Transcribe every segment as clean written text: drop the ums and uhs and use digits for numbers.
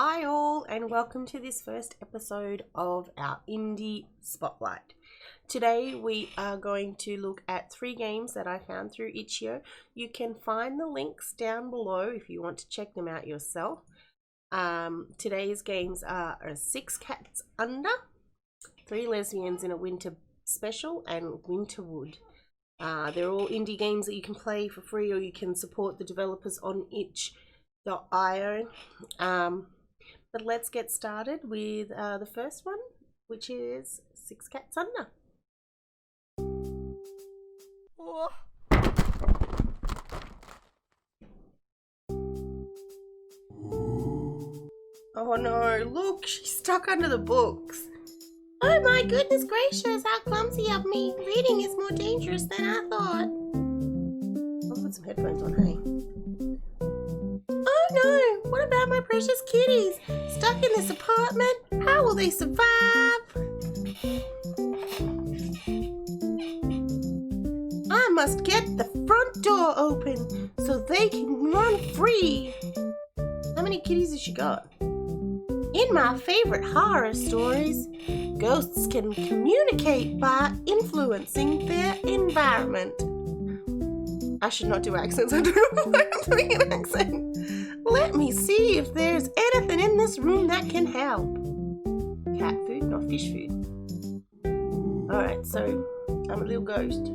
Hi all, and welcome to this first episode of our Indie Spotlight. Today we are going to look at 3 games that I found through 𝗘𝗤𝗡𝗘𝗡. You can find the links down below if you want to check them out yourself. Today's games are 6 Cats Under, 3 Lesbians in a Winter Special, and Winterwood. They're all indie games that you can play for free, or you can support the developers on 𝗘𝗤𝗡𝗧𝗘𝗏. But let's get started with the first one, which is 6 Cats Under. Oh. Oh no, look, she's stuck under the books. Oh my goodness gracious, how clumsy of me. Reading is more dangerous than I thought. I'll put some headphones on, hey? Oh no, what about my precious kitties? Stuck in this apartment? How will they survive? I must get the front door open so they can run free. How many kitties has she got? In my favorite horror stories, ghosts can communicate by influencing their environment. I should not do accents. I don't know why I'm doing an accent. Let me see if there's anything in this room that can help. Cat food, not fish food. Alright, so I'm a little ghost.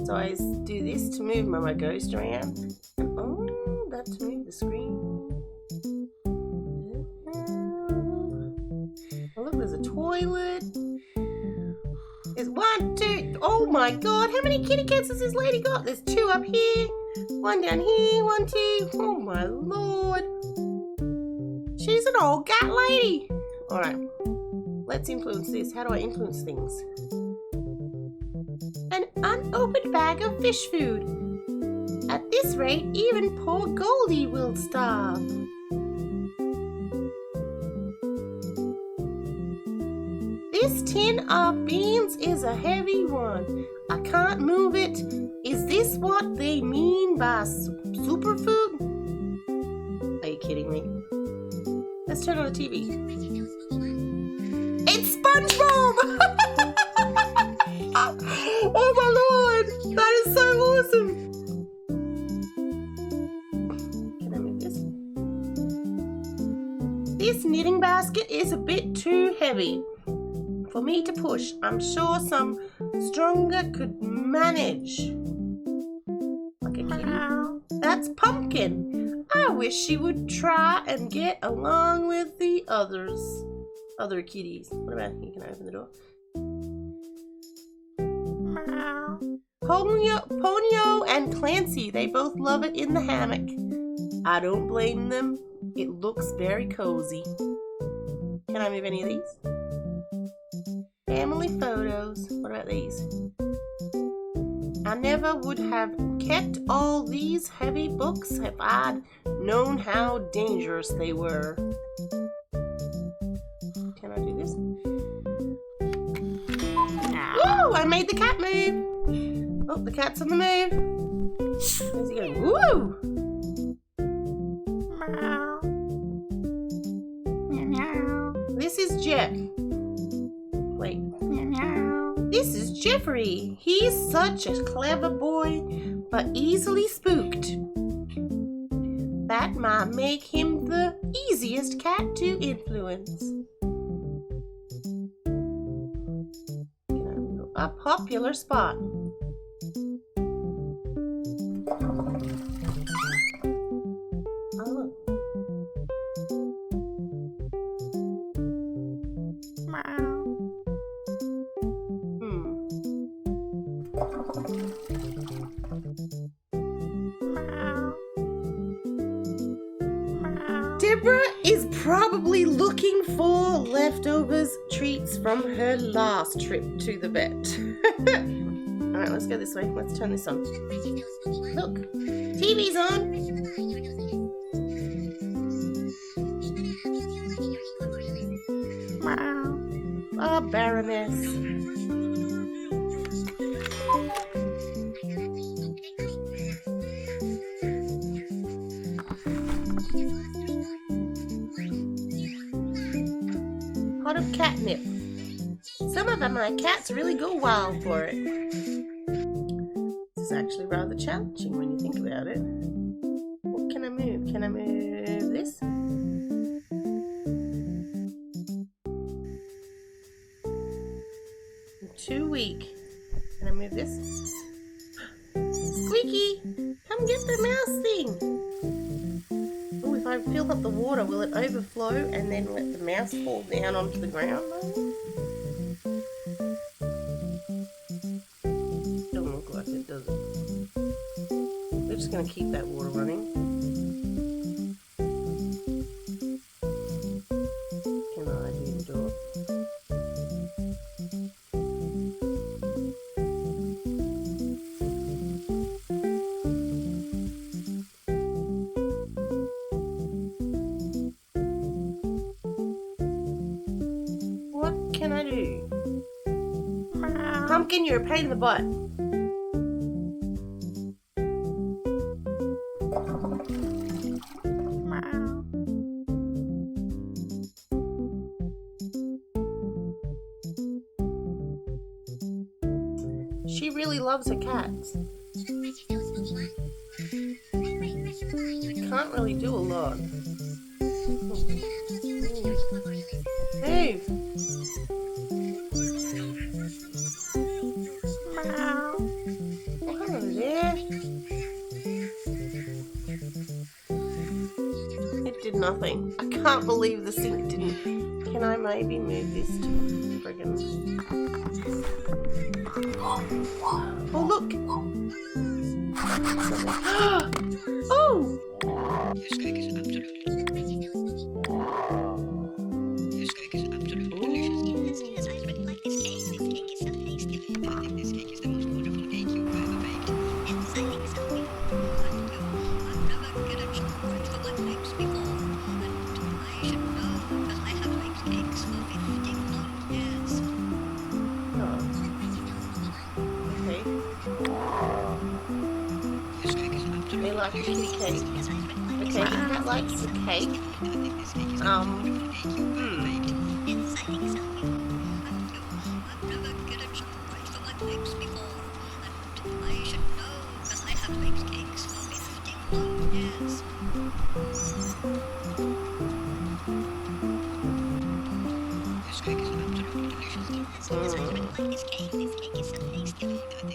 So I do this to move my ghost around. And oh, that to move the screen. Oh, look, there's a toilet. There's 1, 2, oh my god, how many kitty cats has this lady got? There's 2 up here, 1 down here, 1, 2, oh my lord. She's an old cat lady. Alright, let's influence this. How do I influence things? An unopened bag of fish food. At this rate, even poor Goldie will starve. This tin of beans is a heavy one. I can't move it. Is this what they mean by superfood? Are you kidding me? Let's turn on the TV. It's SpongeBob! Oh my lord! That is so awesome! Can I move this? This knitting basket is a bit too heavy for me to push. I'm sure some stronger could manage. Okay, kitty. That's Pumpkin. I wish she would try and get along with the other kitties. What about you? Can I open the door? Ponyo and Clancy, they both love it in the hammock. I don't blame them. It looks very cozy. Can I move any of these? Family photos. What about these? I never would have kept all these heavy books if I'd known how dangerous they were. Can I do this? Woo! I made the cat move. Oh, the cat's on the move. Where's he going? Woo! This is Jeff. Wait. This is Jeffrey. He's such a clever boy, but easily spooked. That might make him the easiest cat to influence. A popular spot. Deborah is probably looking for leftovers treats from her last trip to the vet. Alright, let's go this way. Let's turn this on. Look, TV's on. Wow. A Baroness. pot of catnip. Some of my cats really go wild for it. This is actually rather challenging when you think about it. What can I move? Can I move this? 2 week. Can I move this? Squeaky! Come get the mouse thing! Oh, if I fill up the water, will it overflow and then let the mouse fall down onto the ground? Doesn't look like it, does it? We're just going to keep that water running. Can I do the door? What can I do? Pumpkin, you're a pain in the butt. She really loves her cats. Can't really do a lot. Move! Hello there. It did nothing. I can't believe the sink didn't. Can I maybe move this to friggin'... Oh, look! Oh! This cake is absolutely This cake is absolutely delicious. Yes, I really like this cake. This cake is so tasty. I think this cake is the most wonderful cake you've ever baked. Yes, I think so. I've never given chocolate for my cakes before. And I should know because I have baked cakes for 50 long years. This cake is absolutely They like kitty cake. Okay, the cat likes the cake.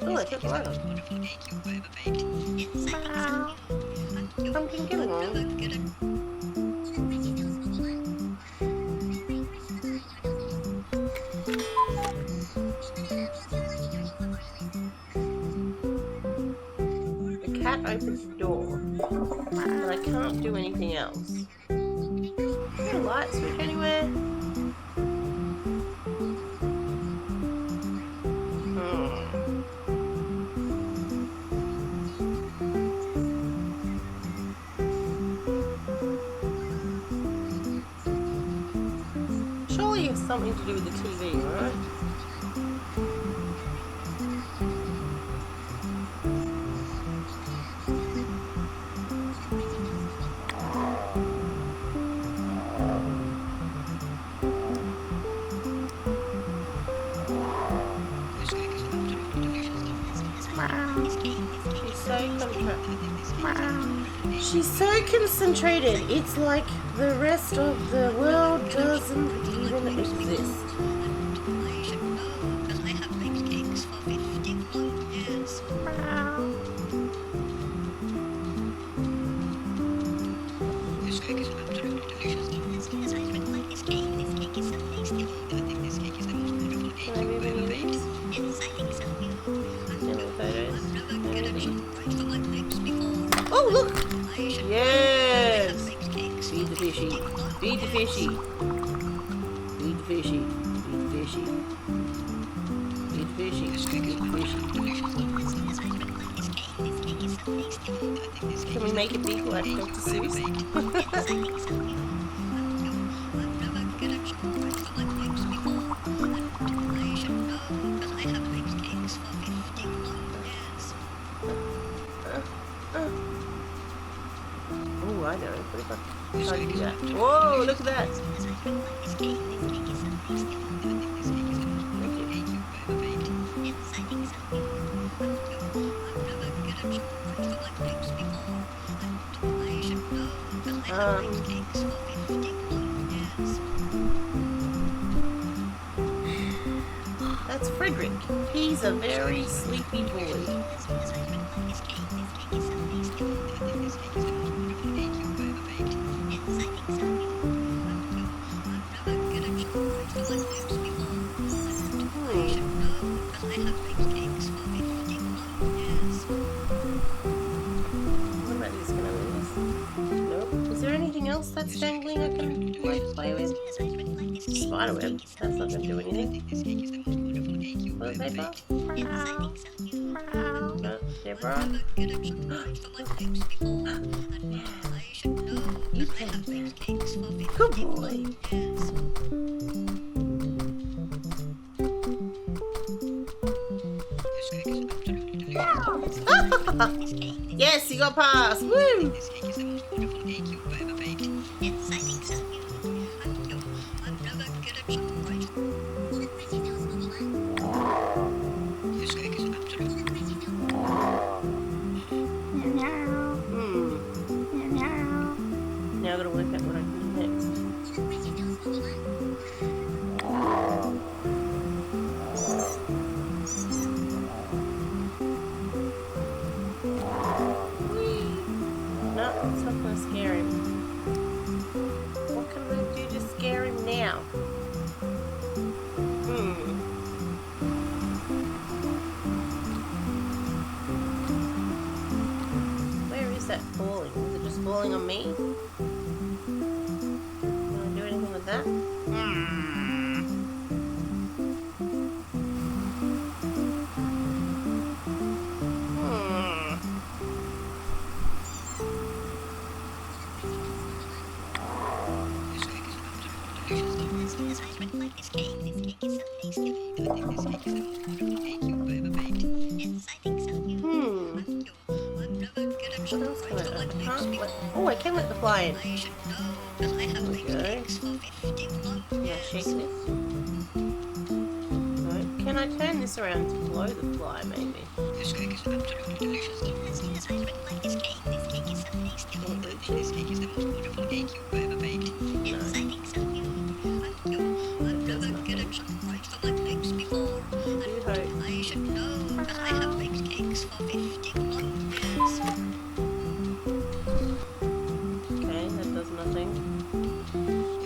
Oh, I took a lot. Pumpkin, get along. The cat opens the door, but I can't do anything else. No light switch anywhere. Surely it's something to do with the TV, right? She's so concentrated, it's like the rest of the world doesn't even exist. Oh, look! Yes! Feed the fishy. Feed the fishy. Feed the fishy. Feed the fishy. Feed the fishy. Feed the fishy. Can we make it big like Dr. Seuss? Oh, I know. What if I try to do that? Whoa, look at that. That's Frederick. He's a very sleepy boy. What about these canoes? Nope. Is there anything else that's dangling I can play with? Spiderweb. That's not going to do anything. Toilet paper? No, Deborah. Good boy. Yes, you got past. Woo! Now I gotta work out what I can do next. No, it's not gonna scare him. What can I do to scare him now? Where is that falling? Is it just falling on me? Can I do anything with that? What else can I do? Oh, I can let the fly in. There we go. Can I shake this? No. Can I turn this around to blow the fly, maybe? This cake is absolutely delicious. Yes, yes, I really like this cake. This cake is so tasty. This cake is the most wonderful cake you've ever baked. Yes, I think so. Thank you. I've never given such price for my cakes before. And I should know that I have baked cakes for 51 years. Okay, that does nothing.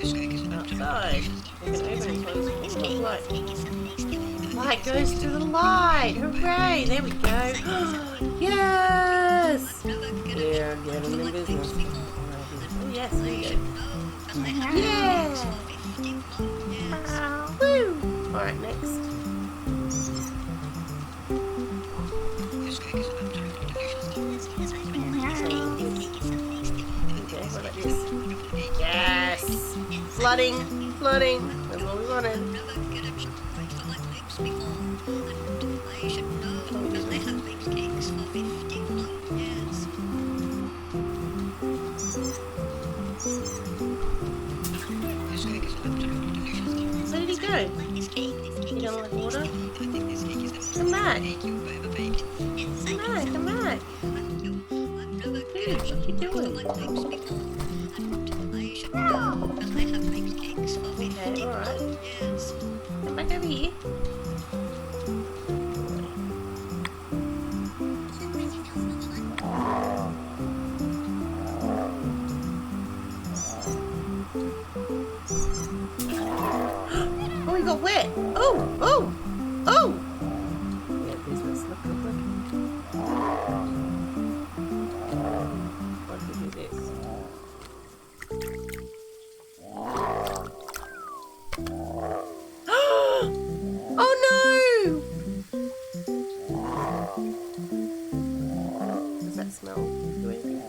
This cake is Outside. We can open and close all the light. cake is so tasty. Light goes to the light! Hooray! There we go! Yes! We're getting in business. Oh yes, there you go. Yeah! Woo! Alright, next. This cake is absolutely delicious. Yes, I really like this cake. This cake is so tasty. Okay, what about this? Yes! Flooding! Flooding! That's what we wanted. I should know because I have baked cakes for 51 years. This cake is absolutely delicious. Where did he go? This cake You don't like water? I think this cake is the most Come back! cake you've ever baked. Come back! Come back! Thank you. I've never Dude, what you doing? baked cakes before. And I should know because I have baked cakes for 51 Okay, alright. years. Come back over here. Oh, he got wet. Oh, oh, oh. Yeah, business. Look, look, look. What did we do this? Oh no! Does that smell? Do anything?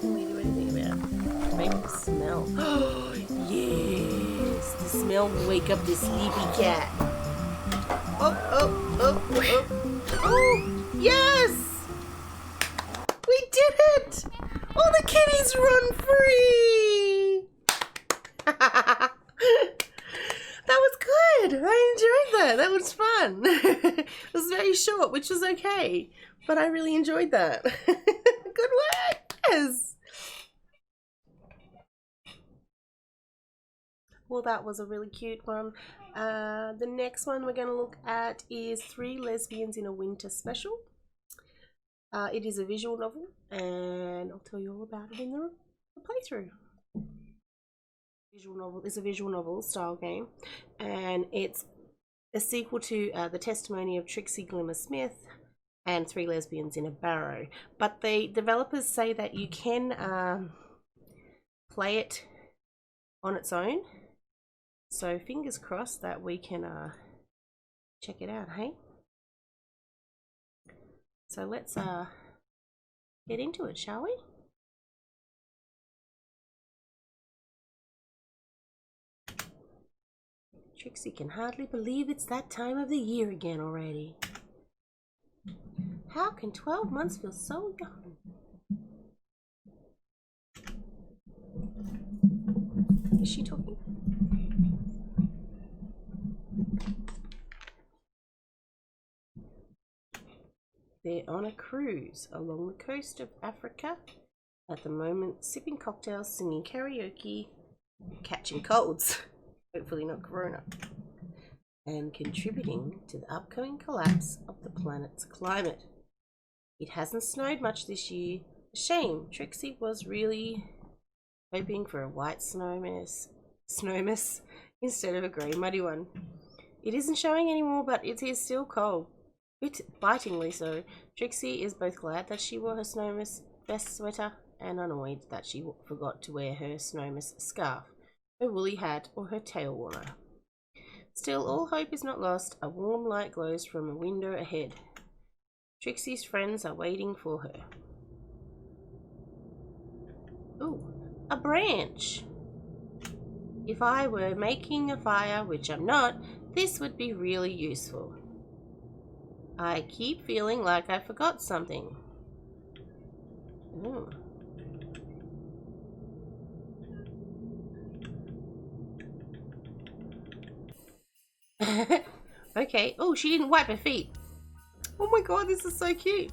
Can we do anything about it? Make the smell. Yes! The smell will wake up the sleepy cat. Oh, oh, oh, oh. Oh, yes! We did it! All the kitties run free! That was good! I enjoyed Yeah, that was fun. It was very short, which was okay, but I really enjoyed that. Good work. Yes. Well, that was a really cute one. The next one we're going to look at is 3 Lesbians in a Winter Special. It is a visual novel, and I'll tell you all about it in the playthrough. Visual novel is a visual novel style game, and it's a sequel to The Testimony of 𝗘𝗤𝗨𝗬𝗠 and 3 Lesbians in a Barrow. But the developers say that you can play it on its own. So fingers crossed that we can check it out, hey? So let's get into it, shall we? Trixie can hardly believe it's that time of the year again already. How can 12 months feel so young? Is she talking? They're on a cruise along the coast of Africa at the moment, sipping cocktails, singing karaoke, catching colds, hopefully not corona, and contributing to the upcoming collapse of the planet's climate. It hasn't snowed much this year. Shame. Trixie was really hoping for a white snowmess instead of a grey muddy one. It isn't showing anymore, but it is still cold. Bit bitingly so. Trixie is both glad that she wore her snowmess vest sweater and annoyed that she forgot to wear her snowmess scarf, her woolly hat, or her tail warmer. Still, all hope is not lost. A warm light glows from a window ahead. Trixie's friends are waiting for her. Ooh, a branch! If I were making a fire, which I'm not, this would be really useful. I keep feeling like I forgot something. Ooh. Okay. Oh, she didn't wipe her feet. Oh my god, this is so cute.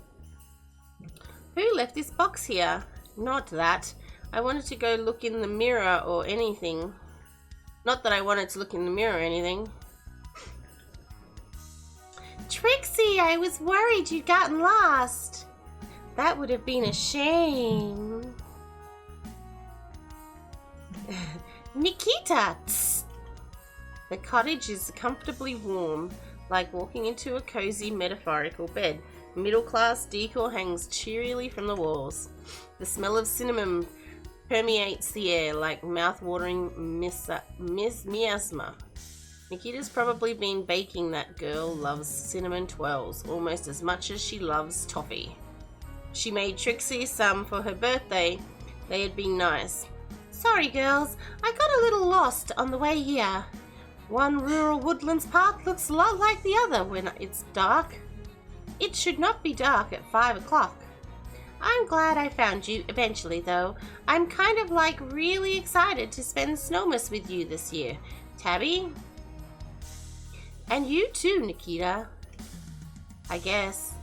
Who left this box here? Not that. I wanted to go look in the mirror or anything. Not that I wanted to look in the mirror or anything. Trixie, I was worried you'd gotten lost. That would have been a shame. Nikita! Tss. The cottage is comfortably warm, like walking into a cozy metaphorical bed. Middle-class decor hangs cheerily from the walls. The smell of cinnamon permeates the air like mouth-watering miasma. Nikita's probably been baking. That girl loves cinnamon twirls almost as much as she loves toffee. She made Trixie some for her birthday. They had been nice. Sorry girls, I got a little lost on the way here. One rural woodlands path looks a lot like the other when it's dark. It should not be dark at 5 o'clock. I'm glad I found you eventually though. I'm kind of like really excited to spend Snowmas with you this year. Tabby? And you too, Nikita. I guess.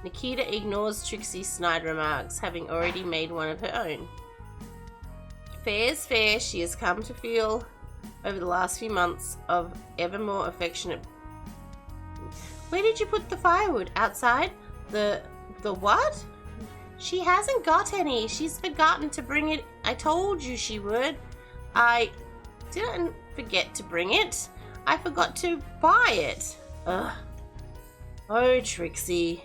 Nikita ignores Trixie's snide remarks, having already made one of her own. Fair's fair, she has come to feel over the last few months of ever more affectionate. Where did you put the firewood? Outside? The what? She hasn't got any. She's forgotten to bring it. I told you she would. I didn't forget to bring it. I forgot to buy it. Ugh. Oh, Trixie.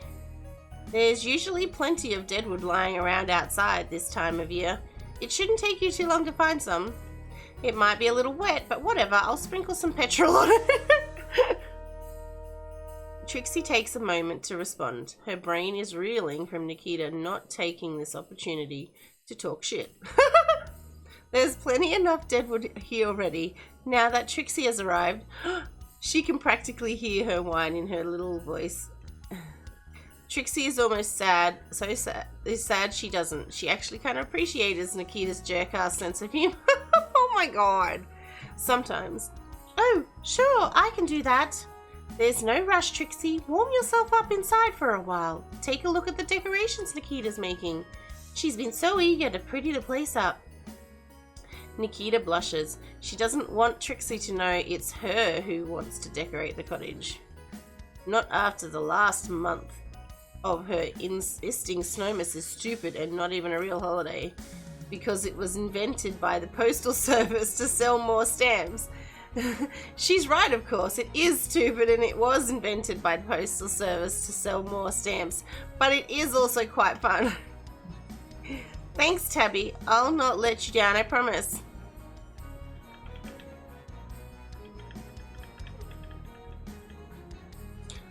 There's usually plenty of deadwood lying around outside this time of year. It shouldn't take you too long to find some. It might be a little wet, but whatever. I'll sprinkle some petrol on it. Trixie takes a moment to respond. Her brain is reeling from Nikita not taking this opportunity to talk shit. There's plenty enough deadwood here already. Now that Trixie has arrived, she can practically hear her whine in her little voice. Trixie is almost sad. So sad. Is sad she doesn't. She actually kind of appreciates Nikita's jerk-ass sense of humor. Oh my god. Sometimes. Oh, sure, I can do that. There's no rush, Trixie. Warm yourself up inside for a while. Take a look at the decorations Nikita's making. She's been so eager to pretty the place up. Nikita blushes. She doesn't want Trixie to know it's her who wants to decorate the cottage. Not after the last month of her insisting Snowmas is stupid and not even a real holiday, because it was invented by the Postal Service to sell more stamps. She's right, of course. It is stupid and it was invented by the Postal Service to sell more stamps, but it is also quite fun. Thanks, Tabby. I'll not let you down, I promise.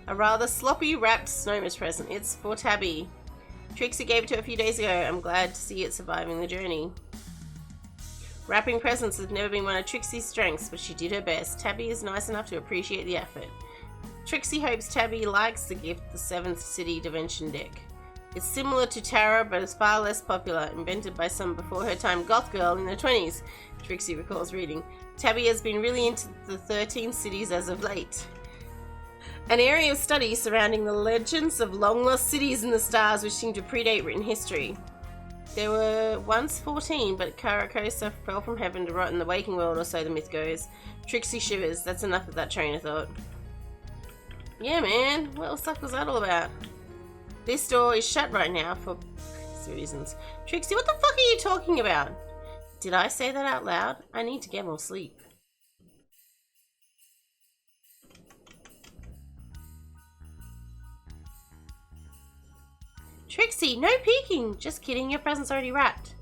A rather sloppy wrapped Snowmas present. It's for Tabby. Trixie gave it to her a few days ago. I'm glad to see it surviving the journey. Wrapping presents has never been one of Trixie's strengths, but she did her best. Tabby is nice enough to appreciate the effort. Trixie hopes Tabby likes the gift, the 7th City Dimension deck. It's similar to Tarot, but is far less popular, invented by some before-her-time goth girl in her 20s, Trixie recalls reading. Tabby has been really into the 13 cities as of late. An area of study surrounding the legends of long-lost cities in the stars which seem to predate written history. There were once 14, but 𝗘𝗧𝗘𝗧𝗘𝗗 fell from heaven to rot in the waking world, or so the myth goes. Trixie shivers. That's enough of that train of thought. Yeah, man. What the fuck was that all about? This door is shut right now for reasons. Trixie, what the fuck are you talking about? Did I say that out loud? I need to get more sleep. Trixie, no peeking! Just kidding, your present's already wrapped.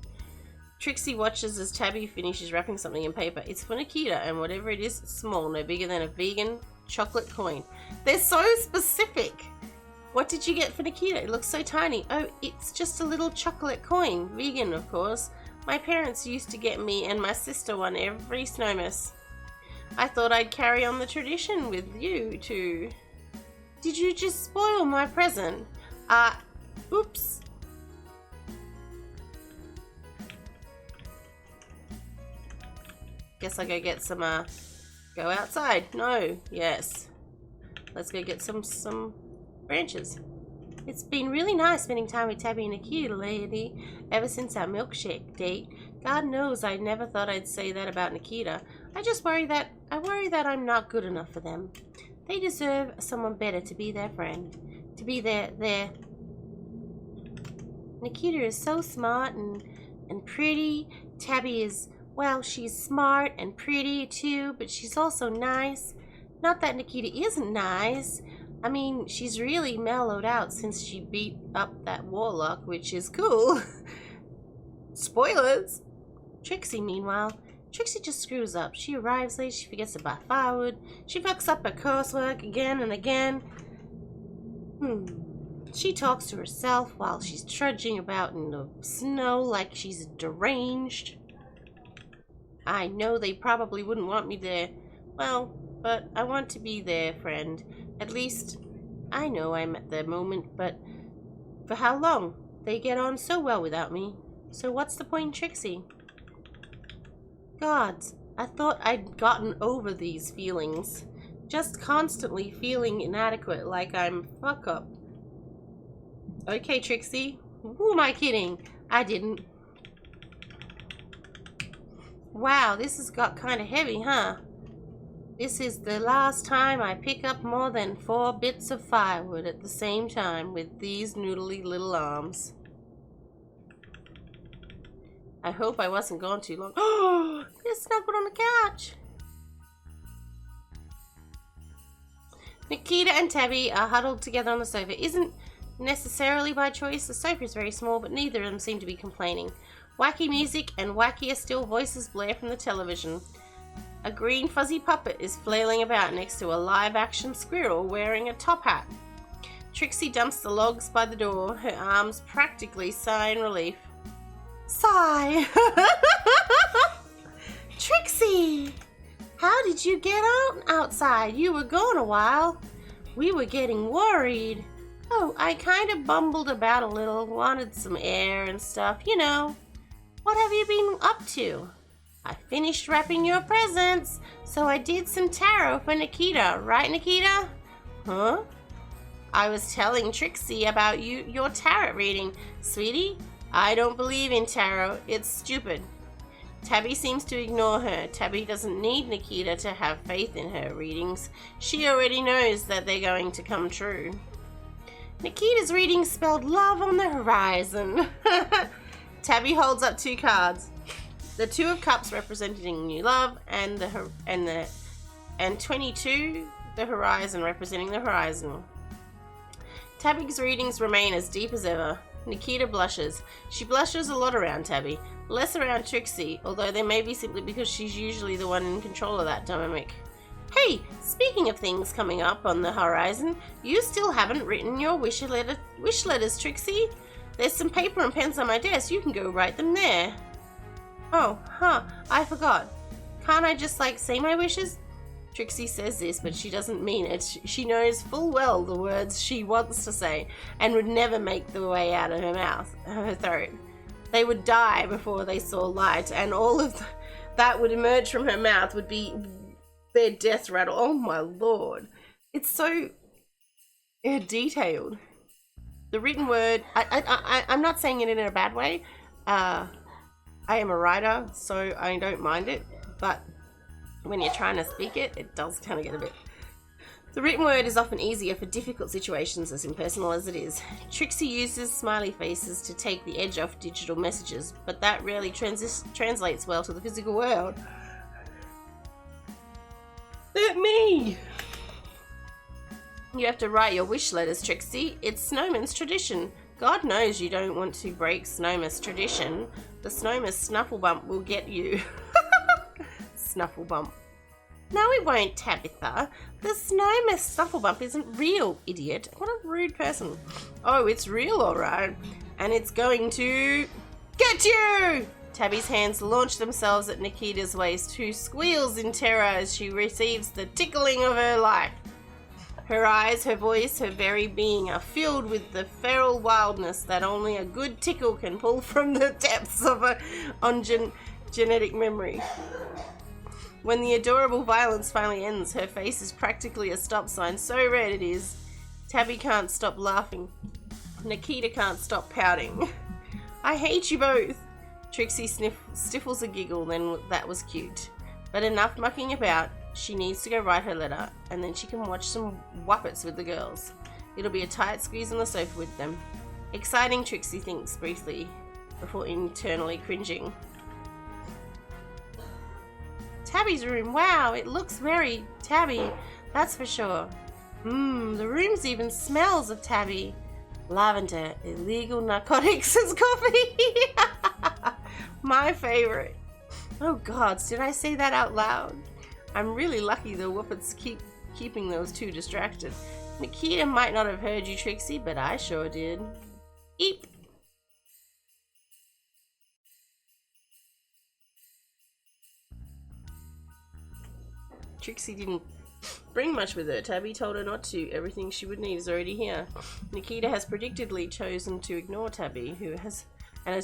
Trixie watches as Tabby finishes wrapping something in paper. It's for Nikita, and whatever it is, it's small, no bigger than a vegan chocolate coin. They're so specific! What did you get for Nikita? It looks so tiny. Oh, it's just a little chocolate coin. Vegan, of course. My parents used to get me and my sister one every Snowmas. I thought I'd carry on the tradition with you too. Did you just spoil my present? Oops. Guess I go get some, go outside. No, yes. Let's go get some branches. It's been really nice spending time with Tabby and Nikita lately, ever since our milkshake date. God knows I never thought I'd say that about Nikita. I worry that I'm not good enough for them. They deserve someone better to be their friend. To be their... Nikita is so smart and pretty. Tabby is, well, she's smart and pretty too, but she's also nice. Not that Nikita isn't nice. I mean, she's really mellowed out since she beat up that warlock, which is cool. Spoilers! Trixie, meanwhile, Trixie just screws up. She arrives late, she forgets to buy firewood, she fucks up her coursework again and again. She talks to herself while she's trudging about in the snow like she's deranged. I know they probably wouldn't want me there. Well, but I want to be their friend. At least, I know I'm at the moment, but for how long? They get on so well without me. So what's the point in Trixie? Gods, I thought I'd gotten over these feelings. Just constantly feeling inadequate, like I'm fuck up. Okay, Trixie. Who am I kidding? I didn't. Wow, this has got kind of heavy, huh? This is the last time I pick up more than 4 bits of firewood at the same time with these noodly little arms. I hope I wasn't gone too long. Oh, they're snuggled on the couch. Nikita and Tabby are huddled together on the sofa. Isn't necessarily by choice. The sofa is very small, but neither of them seem to be complaining. Wacky music and wackier still voices blare from the television. A green fuzzy puppet is flailing about next to a live-action squirrel wearing a top hat. Trixie dumps the logs by the door, her arms practically sigh in relief. Sigh! Trixie! How did you get out outside? You were gone a while. We were getting worried. Oh, I kind of bumbled about a little, wanted some air and stuff, you know. What have you been up to? I finished wrapping your presents, so I did some tarot for Nikita, right, Nikita? Huh? I was telling Trixie about your tarot reading. Sweetie, I don't believe in tarot. It's stupid. Tabby seems to ignore her. Tabby doesn't need Nikita to have faith in her readings. She already knows that they're going to come true. Nikita's reading spelled love on the horizon. Tabby holds up 2 cards. The 2 of Cups representing new love, and 22, the horizon representing the horizon. Tabby's readings remain as deep as ever. Nikita blushes. She blushes a lot around Tabby, less around Trixie, although they may be simply because she's usually the one in control of that dynamic. Hey, speaking of things coming up on the horizon, you still haven't written your wish letters, Trixie. There's some paper and pens on my desk. You can go write them there. Oh, I forgot. Can't I just, say my wishes? Trixie says this, but she doesn't mean it. She knows full well the words she wants to say and would never make the way out of her throat. They would die before they saw light, and all of that would emerge from her mouth would be their death rattle. Oh my lord. It's so detailed. The written word, I'm not saying it in a bad way. I am a writer, so I don't mind it, but when you're trying to speak it, it does kind of get a bit... The written word is often easier for difficult situations, as impersonal as it is. Trixie uses smiley faces to take the edge off digital messages, but that rarely translates well to the physical world. Let me! You have to write your wish letters, Trixie. It's Snowman's tradition. God knows you don't want to break Snowman's tradition. The Snowman's Snufflebump will get you. Snufflebump. No, it won't, Tabitha. The Snowman's Snufflebump isn't real, idiot. What a rude person. Oh, it's real, alright. And it's going to get you! Tabby's hands launch themselves at Nikita's waist, who squeals in terror as she receives the tickling of her life. Her eyes, her voice, her very being are filled with the feral wildness that only a good tickle can pull from the depths of genetic memory. When the adorable violence finally ends, her face is practically a stop sign, so red it is. Tabby can't stop laughing. Nikita can't stop pouting. I hate you both. Trixie stifles a giggle, then that was cute. But enough mucking about. She needs to go write her letter, and then she can watch some Whuppets with the girls. It'll be a tight squeeze on the sofa with them. Exciting, Trixie thinks briefly, before internally cringing. Tabby's room. Wow, it looks very Tabby, that's for sure. The room's even smells of Tabby. Lavender, illegal narcotics and coffee. My favorite. Oh gods, did I say that out loud? I'm really lucky the Whuppets keep keeping those 2 distracted. Nikita might not have heard you, Trixie, but I sure did. Eep. Trixie didn't bring much with her. Tabby told her not to. Everything she would need is already here. Nikita has predictably chosen to ignore Tabby, who has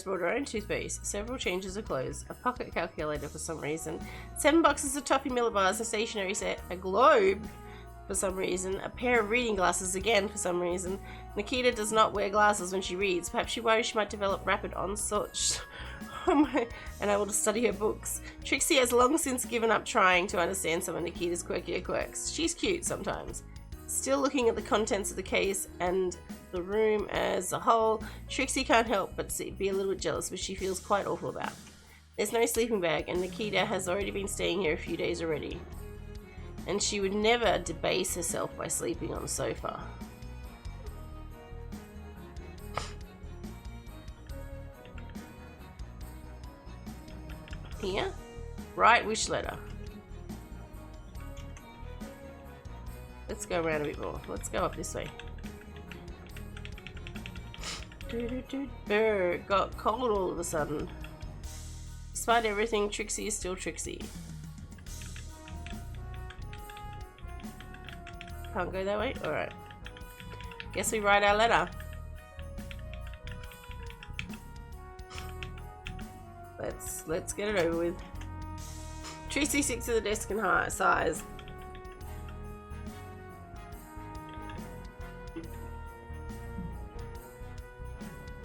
brought her own toothpaste, several changes of clothes, a pocket calculator for some reason, 7 boxes of toffee Miller bars, a stationery set, a globe for some reason, a pair of reading glasses again for some reason. Nikita does not wear glasses when she reads. Perhaps she worries she might develop rapid onset and able to study her books. Trixie has long since given up trying to understand some of Nikita's quirkier quirks. She's cute sometimes. Still looking at the contents of the case and the room as a whole, Trixie can't help but be a little bit jealous, which she feels quite awful about. There's no sleeping bag, and Nikita has already been staying here a few days already. And she would never debase herself by sleeping on the sofa. Here, write wish letter. Let's go around a bit more. Let's go up this way. Brr, got cold all of a sudden. Despite everything, Trixie is still Trixie. Can't go that way? Alright. Guess we write our letter. Let's get it over with. Trixie sits at the desk and sighs.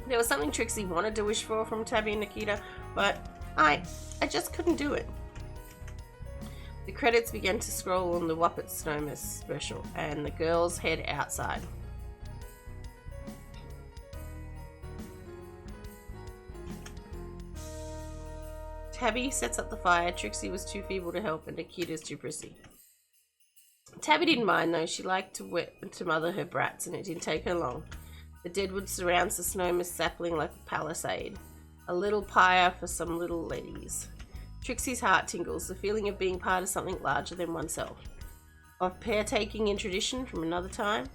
There was something Trixie wanted to wish for from Tabby and Nikita, but I just couldn't do it. The credits began to scroll on the Whoppet Snowmas special, and the girls head outside. Tabby sets up the fire. Trixie was too feeble to help, and Nikita's too prissy. Tabby didn't mind though. She liked to mother her brats, and it didn't take her long. The deadwood surrounds the Snowmas sapling like a palisade. A little pyre for some little laddies. Trixie's heart tingles, the feeling of being part of something larger than oneself. Of partaking in tradition from another time.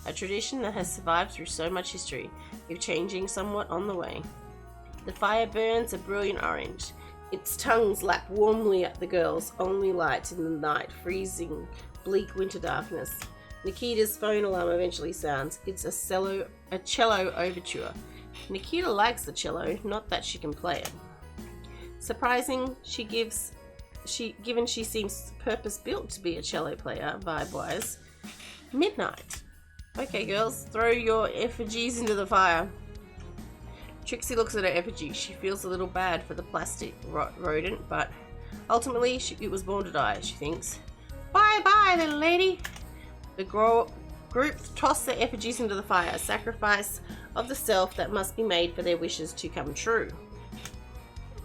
A tradition that has survived through so much history, if changing somewhat on the way. The fire burns a brilliant orange. Its tongues lap warmly at the girls, only light in the night, freezing, bleak winter darkness. Nikita's phone alarm eventually sounds. It's a cello overture. Nikita likes the cello, not that she can play it. Surprising, given she seems purpose-built to be a cello player, vibe-wise. Midnight. Okay, girls, throw your effigies into the fire. Trixie looks at her effigy. She feels a little bad for the plastic rodent, but ultimately it was born to die, she thinks. Bye-bye, little lady. The group toss their effigies into the fire, a sacrifice of the self that must be made for their wishes to come true.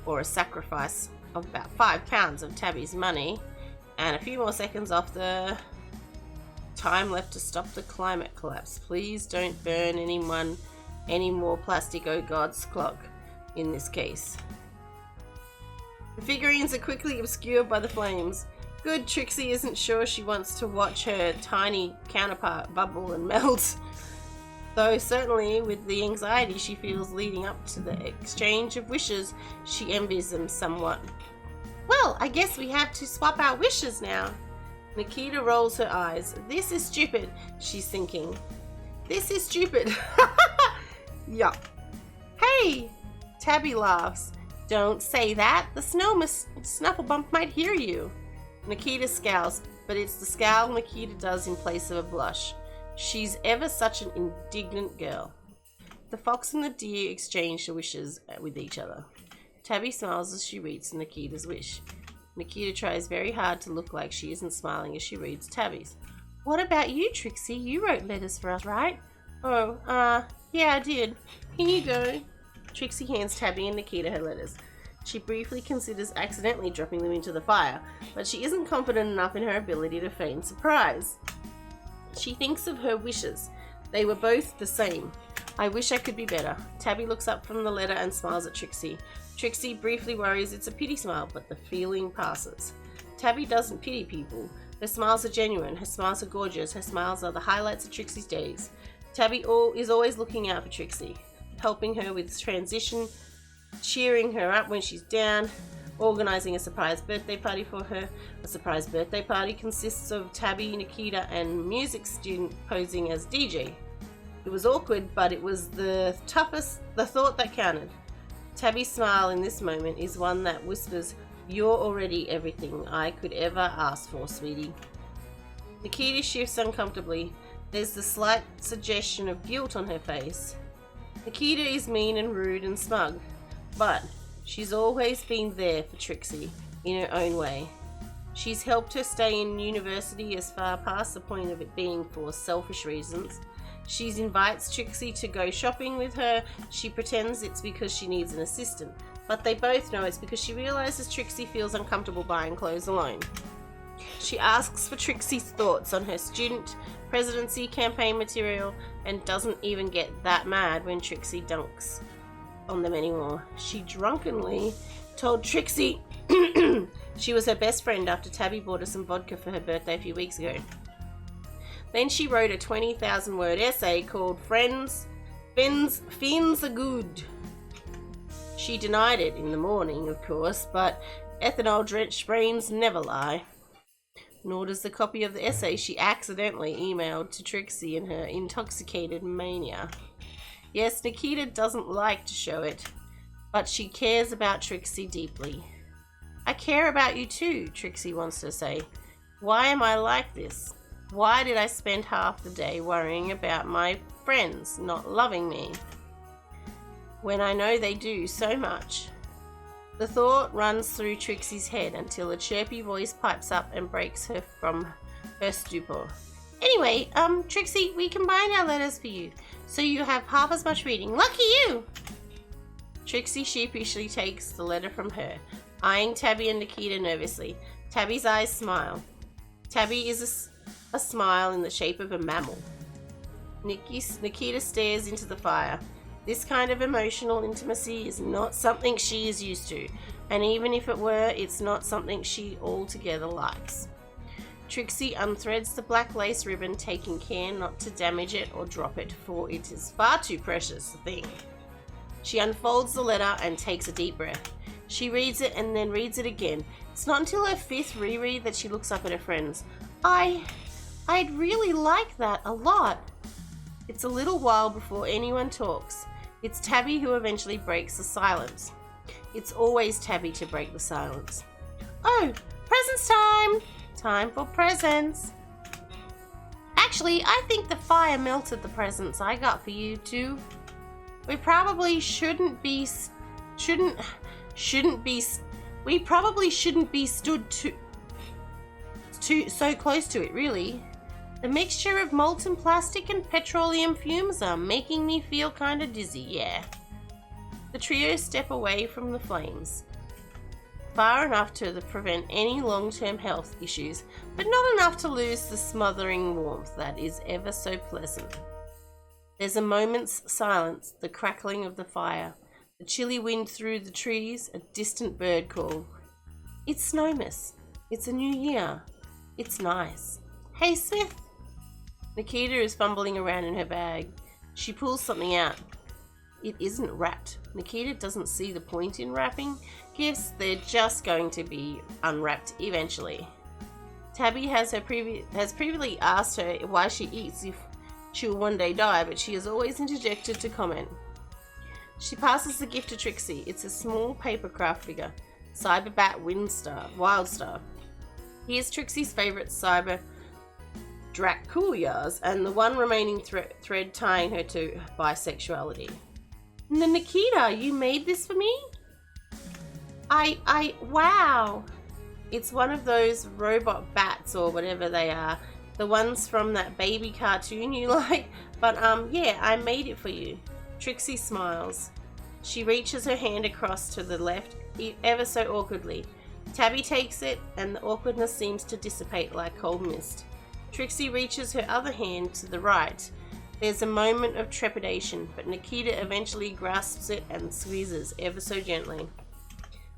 Or a sacrifice of about 5 pounds of Tabby's money and a few more seconds off the time left to stop the climate collapse. Please don't burn any more plastic, oh God's clock in this case. The figurines are quickly obscured by the flames. Good, Trixie isn't sure she wants to watch her tiny counterpart bubble and melt. Though certainly with the anxiety she feels leading up to the exchange of wishes, she envies them somewhat. Well, I guess we have to swap our wishes now. Nikita rolls her eyes. This is stupid, she's thinking. This is stupid. Yup. Hey! Tabby laughs. Don't say that. The Snufflebump might hear you. Nikita scowls, but it's the scowl Nikita does in place of a blush. She's ever such an indignant girl. The fox and the deer exchange wishes with each other. Tabby smiles as she reads Nikita's wish. Nikita tries very hard to look like she isn't smiling as she reads Tabby's. What about you, Trixie? You wrote letters for us, right? Oh, yeah, I did. Here you go. Trixie hands Tabby and Nikita her letters. She briefly considers accidentally dropping them into the fire, but she isn't confident enough in her ability to feign surprise. She thinks of her wishes. They were both the same. I wish I could be better. Tabby looks up from the letter and smiles at Trixie. Trixie briefly worries it's a pity smile, but the feeling passes. Tabby doesn't pity people. Her smiles are genuine. Her smiles are gorgeous. Her smiles are the highlights of Trixie's days. Tabby is always looking out for Trixie, helping her with transition, cheering her up when she's down, organising a surprise birthday party for her. A surprise birthday party consists of Tabby, Nikita, and music student posing as DJ. It was awkward, but it was the thought that counted. Tabby's smile in this moment is one that whispers, "You're already everything I could ever ask for, sweetie." Nikita shifts uncomfortably. There's the slight suggestion of guilt on her face. Nikita is mean and rude and smug, but she's always been there for Trixie in her own way. She's helped her stay in university as far past the point of it being for selfish reasons. She invites Trixie to go shopping with her. She pretends it's because she needs an assistant, but they both know it's because she realizes Trixie feels uncomfortable buying clothes alone. She asks for Trixie's thoughts on her student presidency campaign material and doesn't even get that mad when Trixie dunks on them anymore. She drunkenly told Trixie she was her best friend after Tabby bought her some vodka for her birthday a few weeks ago. Then she wrote a 20,000-word essay called Fiends Are Good. She denied it in the morning, of course, but ethanol-drenched brains never lie. Nor does the copy of the essay she accidentally emailed to Trixie in her intoxicated mania. Yes, Nikita doesn't like to show it, but she cares about Trixie deeply. I care about you too, Trixie wants to say. Why am I like this? Why did I spend half the day worrying about my friends not loving me? when I know they do so much. The thought runs through Trixie's head until a chirpy voice pipes up and breaks her from her stupor. Anyway, Trixie, we combined our letters for you, so you have half as much reading. Lucky you! Trixie sheepishly takes the letter from her, eyeing Tabby and Nikita nervously. Tabby's eyes smile. Tabby is a smile in the shape of a mammal. Nikita stares into the fire. This kind of emotional intimacy is not something she is used to, and even if it were, it's not something she altogether likes. Trixie unthreads the black lace ribbon, taking care not to damage it or drop it, for it is far too precious a thing. She unfolds the letter and takes a deep breath. She reads it and then reads it again. It's not until her fifth reread that she looks up at her friends. I'd really like that a lot. It's a little while before anyone talks. It's Tabby who eventually breaks the silence. It's always Tabby to break the silence. Oh, presents time! Time for presents. Actually, I think the fire melted the presents I got for you too. We probably shouldn't be stood so close to it, really. The mixture of molten plastic and petroleum fumes are making me feel kinda dizzy, yeah. The trio step away from the flames, far enough to prevent any long-term health issues, but not enough to lose the smothering warmth that is ever so pleasant. There's a moment's silence, the crackling of the fire, the chilly wind through the trees, a distant bird call. It's Snowmas. It's a new year. It's nice. Hey, Smith. Nikita is fumbling around in her bag. She pulls something out. It isn't wrapped. Nikita doesn't see the point in wrapping gifts. They're just going to be unwrapped eventually. Tabby has previously asked her why she eats if she'll one day die, but she has always interjected to comment. She passes the gift to Trixie. It's a small paper craft figure, Cyberbat Wildstar. Here's Trixie's favourite cyber 𝗘𝗏𝗧𝗘𝗗, and the one remaining thread tying her to bisexuality. Nikita, you made this for me? Wow. It's one of those robot bats or whatever they are. The ones from that baby cartoon you like. But yeah, I made it for you. Trixie smiles. She reaches her hand across to the left, ever so awkwardly. Tabby takes it, and the awkwardness seems to dissipate like cold mist. Trixie reaches her other hand to the right. There's a moment of trepidation, but Nikita eventually grasps it and squeezes ever so gently.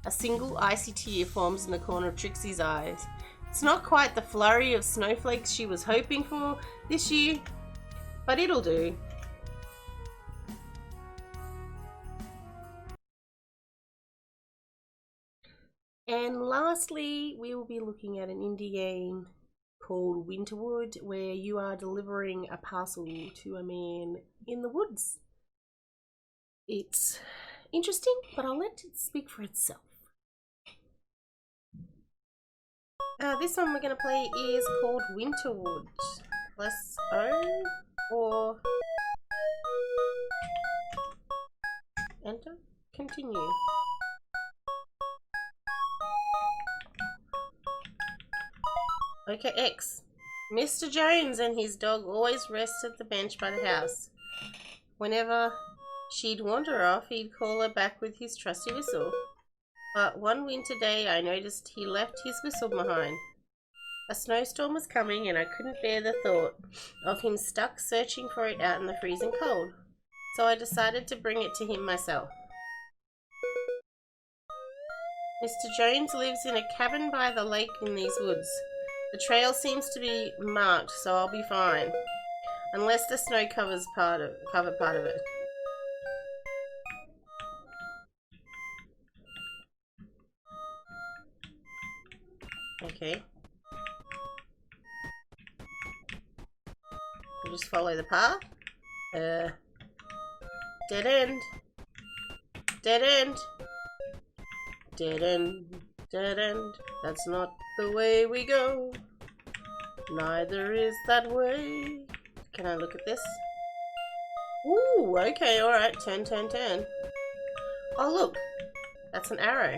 A single icy tear forms in the corner of Trixie's eyes. It's not quite the flurry of snowflakes she was hoping for this year, but it'll do. And lastly, we will be looking at an indie game called Winterwood, where you are delivering a parcel to a man in the woods. It's interesting, but I'll let it speak for itself. This one we're going to play is called Winterwood. Press O or enter, continue. Okay, X. Mr. Jones and his dog always rest at the bench by the house. Whenever she'd wander off, he'd call her back with his trusty whistle. But one winter day I noticed he left his whistle behind. A snowstorm was coming and I couldn't bear the thought of him stuck searching for it out in the freezing cold. So I decided to bring it to him myself. Mr. Jones lives in a cabin by the lake in these woods. The trail seems to be marked, so I'll be fine. Unless the snow cover part of it. Okay. We'll just follow the path. Dead end. Dead end. Dead end. Dead end. That's not the way we go. Neither is that way. Can I look at this? Ooh, okay, alright. 10, 10, 10. Oh, look. That's an arrow.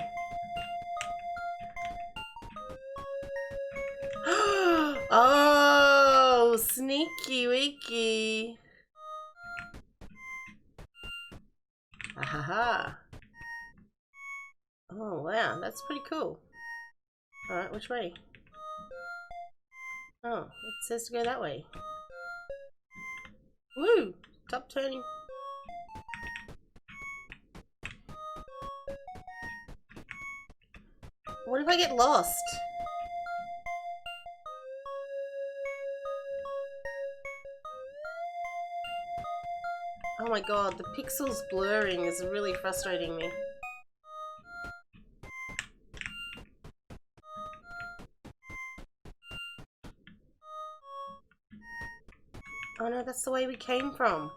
Oh, sneaky weaky. Ahaha. Oh, wow. That's pretty cool. Alright, which way? Oh, it says to go that way. Woo! Top turning. What if I get lost? Oh my god, the pixels blurring is really frustrating me. Oh no, that's the way we came from.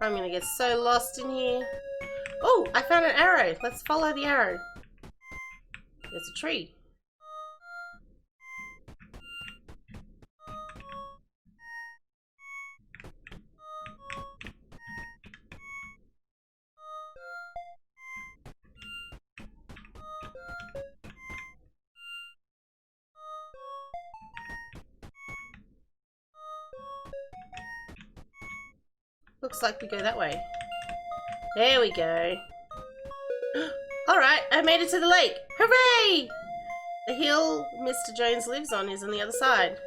I'm gonna get so lost in here. Oh, I found an arrow. Let's follow the arrow. There's a tree. Looks like we go that way. There we go. Alright, I made it to the lake. Hooray! The hill Mr. Jones lives on is on the other side.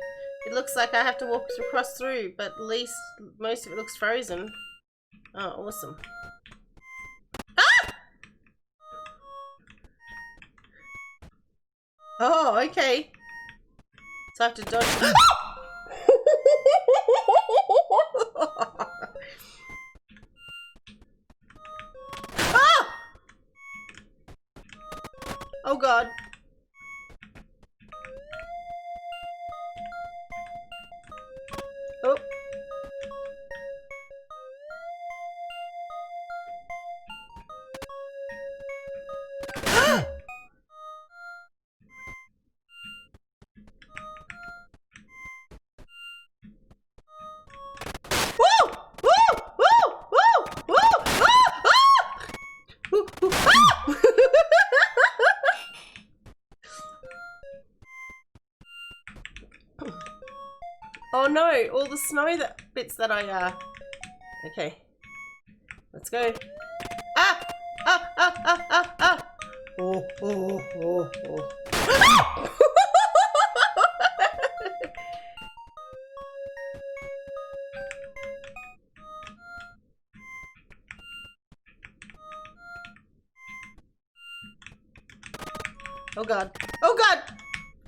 It looks like I have to walk across through, but at least most of it looks frozen. Oh, awesome. Ah! Oh, okay. So I have to dodge. Oh god. Oh. Oh no, all the snow bits that I okay. Let's go. Ah! Ah! Ah! Ah! Ah! Ah! Oh, oh, oh, oh. Ah! Oh god. Oh god!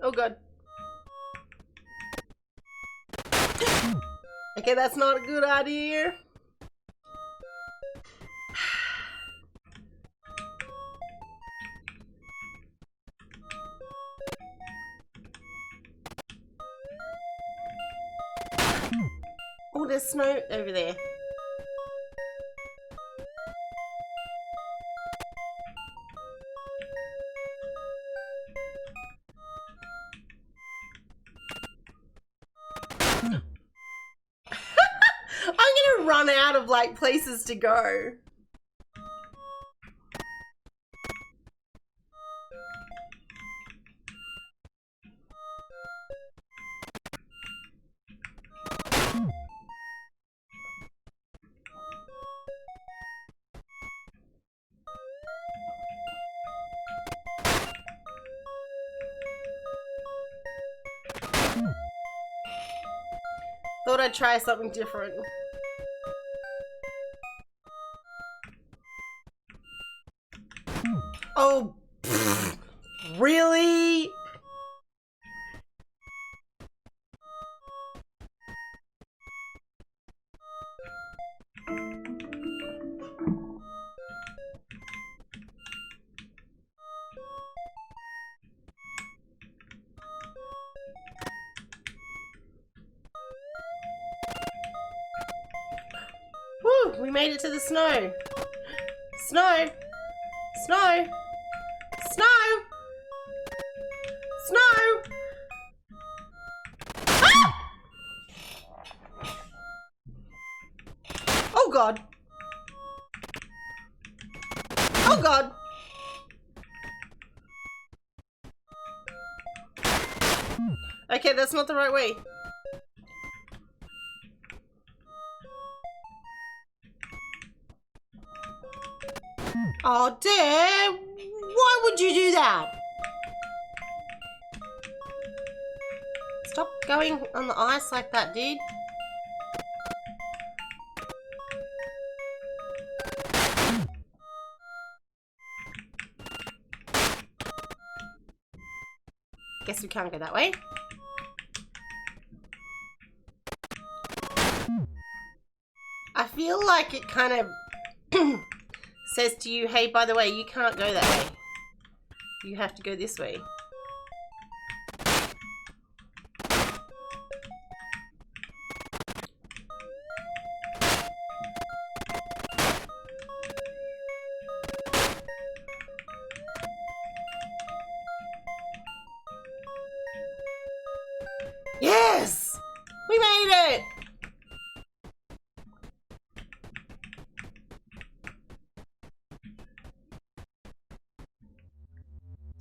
Oh god. Okay, that's not a good idea. Oh, there's snow over there. I'm gonna run out of like places to go. Thought I'd try something different. Oh, pfft, really? We made it to the snow. Snow. Snow. Snow. Snow. Ah! Oh God. Oh God. Okay, that's not the right way. Oh, Dad, why would you do that? Stop going on the ice like that, dude. Guess we can't go that way. I feel like it kind of says to you, hey, by the way, you can't go that way. You have to go this way. Yes! We made it!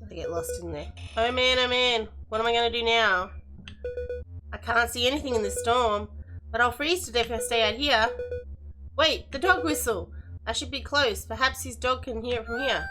I get lost in there. Oh man, what am I gonna do now? I can't see anything in this storm, but I'll freeze to death if I stay out here. Wait, the dog whistle! I should be close. Perhaps his dog can hear it from here.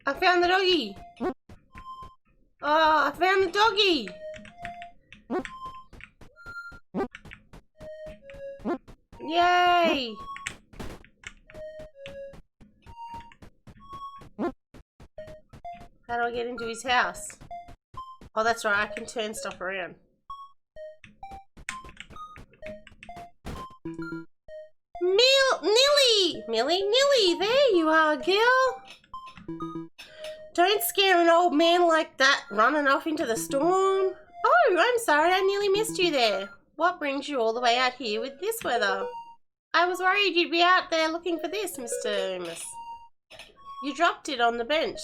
I found the doggy! Oh, I found the doggy! Yay! How do I get into his house? Oh, that's right, I can turn stuff around. Nilly, there you are, girl. Don't scare an old man like that running off into the storm. Oh, I'm sorry, I nearly missed you there. What brings you all the way out here with this weather? I was worried you'd be out there looking for this, Mr. Miss. You dropped it on the bench.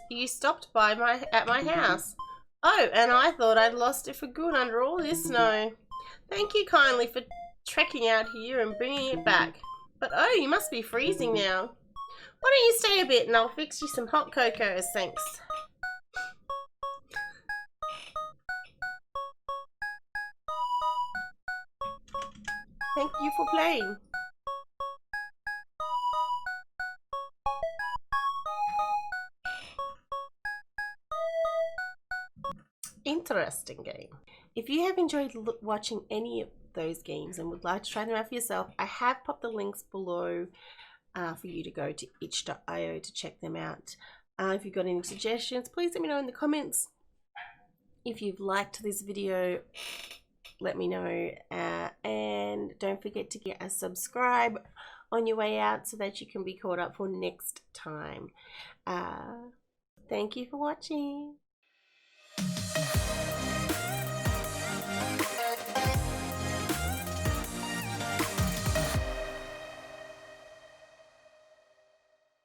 You stopped by at my house. Oh, and I thought I'd lost it for good under all this snow. Thank you kindly for trekking out here and bringing it back. But oh, you must be freezing now. Why don't you stay a bit and I'll fix you some hot cocoa, thanks. Thank you for playing. Interesting game. If you have enjoyed watching any of those games and would like to try them out for yourself, I have popped the links below for you to go to 𝗘𝗢𝗡𝗘𝗡𝗧 to check them out. If you've got any suggestions, please let me know in the comments. If you've liked this video, let me know, and don't forget to get a subscribe on your way out so that you can be caught up for next time. Thank you for watching.